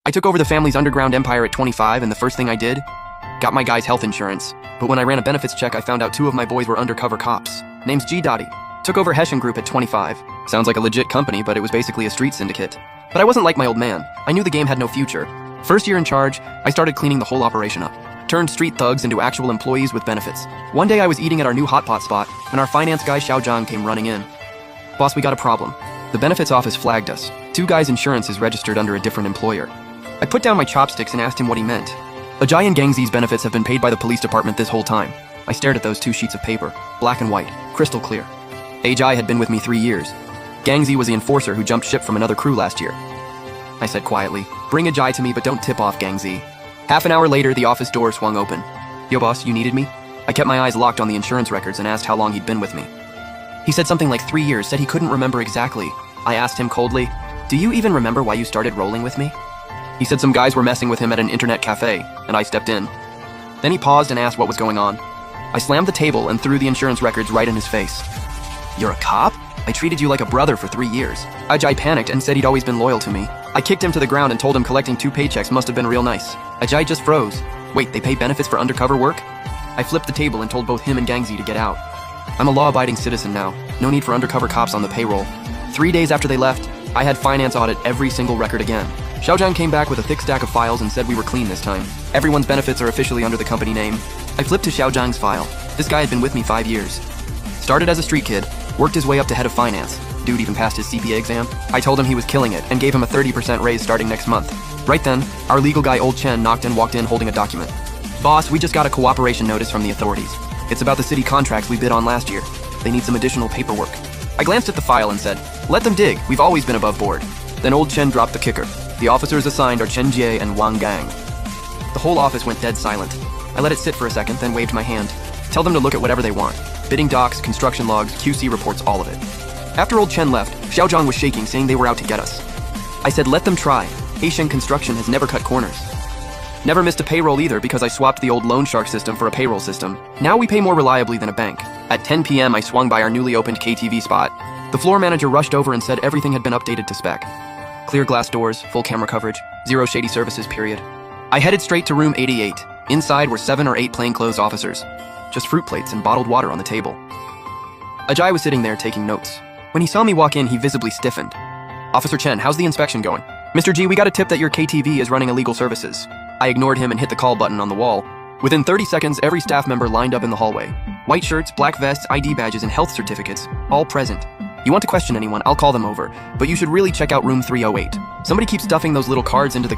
I took over the family's underground empire at 25, and the first thing I did? Got my guy's health insurance. But when I ran a benefits check, I found out 2 of my boys were undercover cops. Name's G. Dottie. Took over Hessian Group at 25. Sounds like a legit company, but it was basically a street syndicate. But I wasn't like my old man. I knew the game had no future. First year in charge, I started cleaning the whole operation up. Turned street thugs into actual employees with benefits. One day I was eating at our new hot pot spot when our finance guy Xiao Zhang came running in. Boss, we got a problem. The benefits office flagged us. 2 guys' insurance is registered under a different employer. I put down my chopsticks and asked him what he meant. Ajay and Gangzi's benefits have been paid by the police department this whole time. I stared at those 2 sheets of paper, black and white, crystal clear. Ajay had been with me 3 years. Gangzi was the enforcer who jumped ship from another crew last year. I said quietly, "Bring Ajay to me, but don't tip off Gangzi." Half an hour later, the office door swung open. "Yo, boss, you needed me?" I kept my eyes locked on the insurance records and asked how long he'd been with me. He said something like 3 years, said he couldn't remember exactly. I asked him coldly, "Do you even remember why you started rolling with me?" He said some guys were messing with him at an internet cafe, and I stepped in. Then he paused and asked what was going on. I slammed the table and threw the insurance records right in his face. "You're a cop? I treated you like a brother for 3 years. Ajay panicked and said he'd always been loyal to me. I kicked him to the ground and told him collecting 2 paychecks must have been real nice. Ajay just froze. Wait, they pay benefits for undercover work? I flipped the table and told both him and Gangzi to get out. I'm a law-abiding citizen now. No need for undercover cops on the payroll. 3 days after they left, I had finance audit every single record again. Xiaozhang came back with a thick stack of files and said we were clean this time. Everyone's benefits are officially under the company name. I flipped to Xiaozhang's file. This guy had been with me 5 years. Started as a street kid, worked his way up to head of finance. Dude even passed his CPA exam. I told him he was killing it and gave him a 30% raise starting next month. Right then, our legal guy Old Chen knocked and walked in holding a document. "Boss, we just got a cooperation notice from the authorities. It's about the city contracts we bid on last year. They need some additional paperwork." I glanced at the file and said, "Let them dig, we've always been above board." Then Old Chen dropped the kicker. The officers assigned are Chen Jie and Wang Gang. The whole office went dead silent. I let it sit for a second, then waved my hand. Tell them to look at whatever they want. Bidding docs, construction logs, QC reports, all of it. After Old Chen left, Xiaozhang was shaking, saying they were out to get us. I said, "Let them try. Haitian Construction has never cut corners." Never missed a payroll either because I swapped the old Loan Shark system for a payroll system. Now we pay more reliably than a bank. At 10 p.m. I swung by our newly opened KTV spot. The floor manager rushed over and said everything had been updated to spec. Clear glass doors, full camera coverage, 0 shady services, period. I headed straight to room 88. Inside were 7 or 8 plainclothes officers. Just fruit plates and bottled water on the table. Ajay was sitting there taking notes. When he saw me walk in, he visibly stiffened. "Officer Chen, how's the inspection going?" "Mr. G, we got a tip that your KTV is running illegal services." I ignored him and hit the call button on the wall. Within 30 seconds, every staff member lined up in the hallway. White shirts, black vests, ID badges, and health certificates, all present. You want to question anyone, I'll call them over, but you should really check out room 308. Somebody keeps stuffing those little cards into the